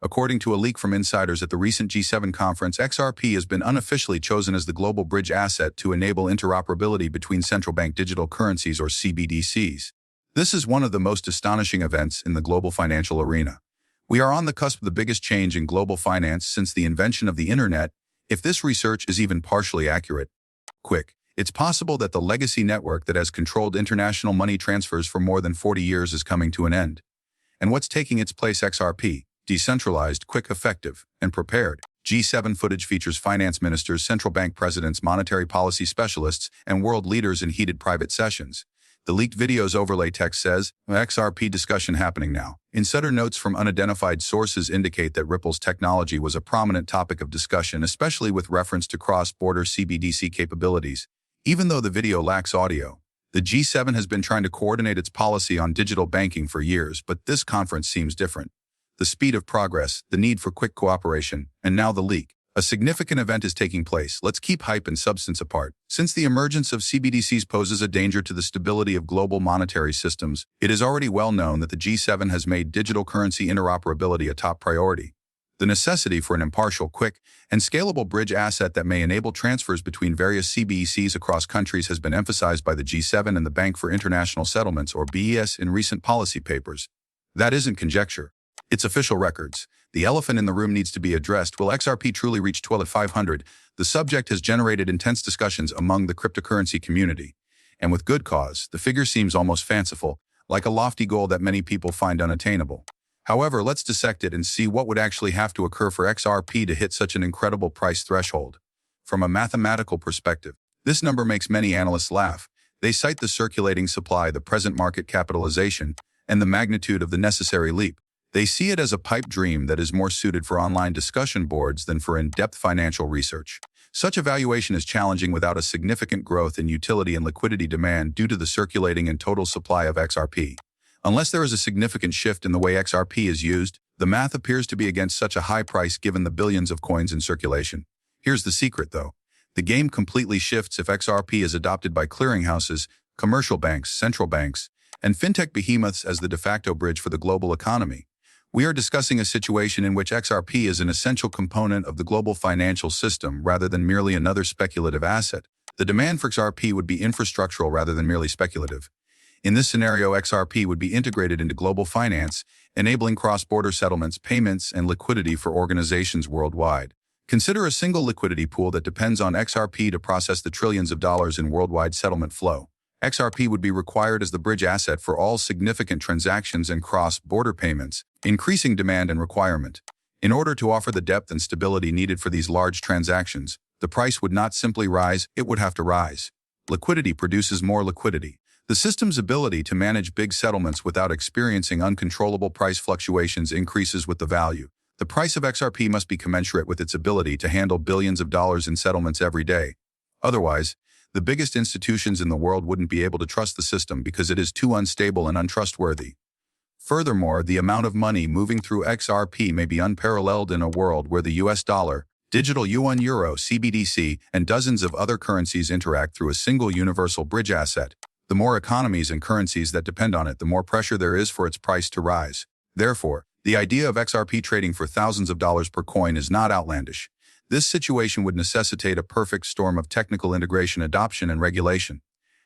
According to a leak from insiders at the recent G7 conference, XRP has been unofficially chosen as the global bridge asset to enable interoperability between central bank digital currencies or CBDCs. This is one of the most astonishing events in the global financial arena. We are on the cusp of the biggest change in global finance since the invention of the internet, if this research is even partially accurate. Quick. It's possible that the legacy network that has controlled international money transfers for more than 40 years is coming to an end. And what's taking its place? XRP, decentralized, quick, effective, and prepared. G7 footage features finance ministers, central bank presidents, monetary policy specialists, and world leaders in heated private sessions. The leaked video's overlay text says, XRP discussion happening now. Insider notes from unidentified sources indicate that Ripple's technology was a prominent topic of discussion, especially with reference to cross-border CBDC capabilities. Even though the video lacks audio, the G7 has been trying to coordinate its policy on digital banking for years, but this conference seems different. The speed of progress, the need for quick cooperation, and now the leak. A significant event is taking place. Let's keep hype and substance apart. Since the emergence of CBDCs poses a danger to the stability of global monetary systems, it is already well known that the G7 has made digital currency interoperability a top priority. The necessity for an impartial, quick, and scalable bridge asset that may enable transfers between various CBDCs across countries has been emphasized by the G7 and the Bank for International Settlements, or BES, in recent policy papers. That isn't conjecture. It's official records. The elephant in the room needs to be addressed. Will XRP truly reach 12,500? The subject has generated intense discussions among the cryptocurrency community. And with good cause, the figure seems almost fanciful, like a lofty goal that many people find unattainable. However, let's dissect it and see what would actually have to occur for XRP to hit such an incredible price threshold. From a mathematical perspective, this number makes many analysts laugh. They cite the circulating supply, the present market capitalization, and the magnitude of the necessary leap. They see it as a pipe dream that is more suited for online discussion boards than for in-depth financial research. Such evaluation is challenging without a significant growth in utility and liquidity demand due to the circulating and total supply of XRP. Unless there is a significant shift in the way XRP is used, the math appears to be against such a high price given the billions of coins in circulation. Here's the secret, though. The game completely shifts if XRP is adopted by clearinghouses, commercial banks, central banks, and fintech behemoths as the de facto bridge for the global economy. We are discussing a situation in which XRP is an essential component of the global financial system rather than merely another speculative asset. The demand for XRP would be infrastructural rather than merely speculative. In this scenario, XRP would be integrated into global finance, enabling cross-border settlements, payments, and liquidity for organizations worldwide. Consider a single liquidity pool that depends on XRP to process the trillions of dollars in worldwide settlement flow. XRP would be required as the bridge asset for all significant transactions and cross-border payments, increasing demand and requirement. In order to offer the depth and stability needed for these large transactions, the price would not simply rise, it would have to rise. Liquidity produces more liquidity. The system's ability to manage big settlements without experiencing uncontrollable price fluctuations increases with the value. The price of XRP must be commensurate with its ability to handle billions of dollars in settlements every day. Otherwise, the biggest institutions in the world wouldn't be able to trust the system because it is too unstable and untrustworthy. Furthermore, the amount of money moving through XRP may be unparalleled in a world where the US dollar, digital yuan, euro, CBDC, and dozens of other currencies interact through a single universal bridge asset. The more economies and currencies that depend on it, the more pressure there is for its price to rise. Therefore, the idea of XRP trading for thousands of dollars per coin is not outlandish. This situation would necessitate a perfect storm of technical integration, adoption, and regulation.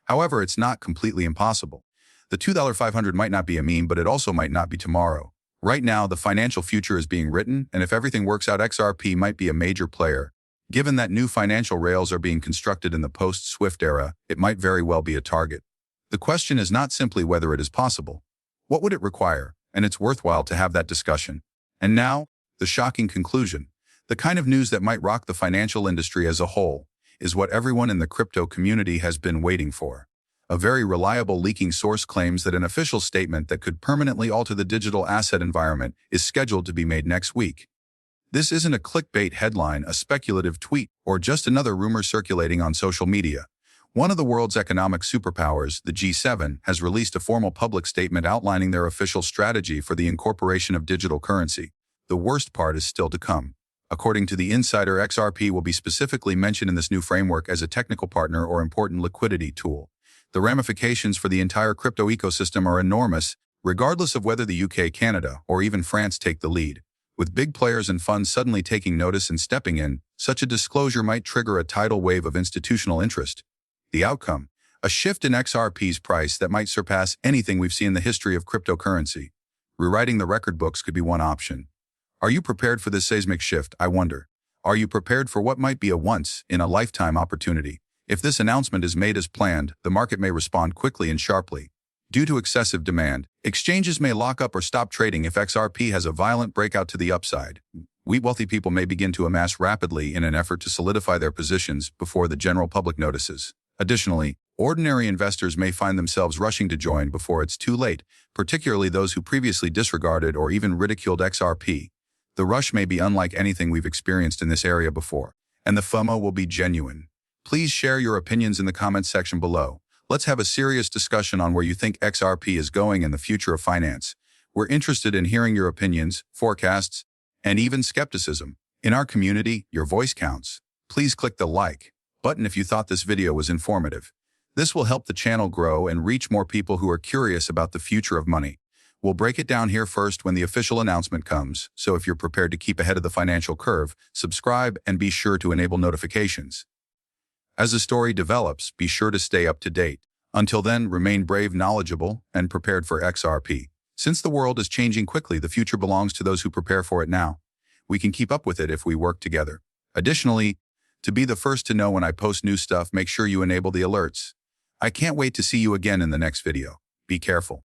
However, it's not completely impossible. The $2,500 might not be a meme, but it also might not be tomorrow. Right now, the financial future is being written, and if everything works out, XRP might be a major player. Given that new financial rails are being constructed in the post-SWIFT era, it might very well be a target. The question is not simply whether it is possible. What would it require? And it's worthwhile to have that discussion. And now, the shocking conclusion. The kind of news that might rock the financial industry as a whole is what everyone in the crypto community has been waiting for. A very reliable leaking source claims that an official statement that could permanently alter the digital asset environment is scheduled to be made next week. This isn't a clickbait headline, a speculative tweet, or just another rumor circulating on social media. One of the world's economic superpowers, the G7, has released a formal public statement outlining their official strategy for the incorporation of digital currency. The worst part is still to come. According to the insider, XRP will be specifically mentioned in this new framework as a technical partner or important liquidity tool. The ramifications for the entire crypto ecosystem are enormous, regardless of whether the UK, Canada, or even France take the lead. With big players and funds suddenly taking notice and stepping in, such a disclosure might trigger a tidal wave of institutional interest. The outcome? A shift in XRP's price that might surpass anything we've seen in the history of cryptocurrency. Rewriting the record books could be one option. Are you prepared for this seismic shift, I wonder? Are you prepared for what might be a once-in-a-lifetime opportunity? If this announcement is made as planned, the market may respond quickly and sharply. Due to excessive demand, exchanges may lock up or stop trading if XRP has a violent breakout to the upside. Wealthy people may begin to amass rapidly in an effort to solidify their positions before the general public notices. Additionally, ordinary investors may find themselves rushing to join before it's too late, particularly those who previously disregarded or even ridiculed XRP. The rush may be unlike anything we've experienced in this area before, and the FOMO will be genuine. Please share your opinions in the comments section below. Let's have a serious discussion on where you think XRP is going and the future of finance. We're interested in hearing your opinions, forecasts, and even skepticism. In our community, your voice counts. Please click the like button if you thought this video was informative. This will help the channel grow and reach more people who are curious about the future of money. We'll break it down here first when the official announcement comes, so if you're prepared to keep ahead of the financial curve, subscribe and be sure to enable notifications. As the story develops, be sure to stay up to date. Until then, remain brave, knowledgeable, and prepared for XRP. Since the world is changing quickly, the future belongs to those who prepare for it now. We can keep up with it if we work together. Additionally, to be the first to know when I post new stuff, make sure you enable the alerts. I can't wait to see you again in the next video. Be careful.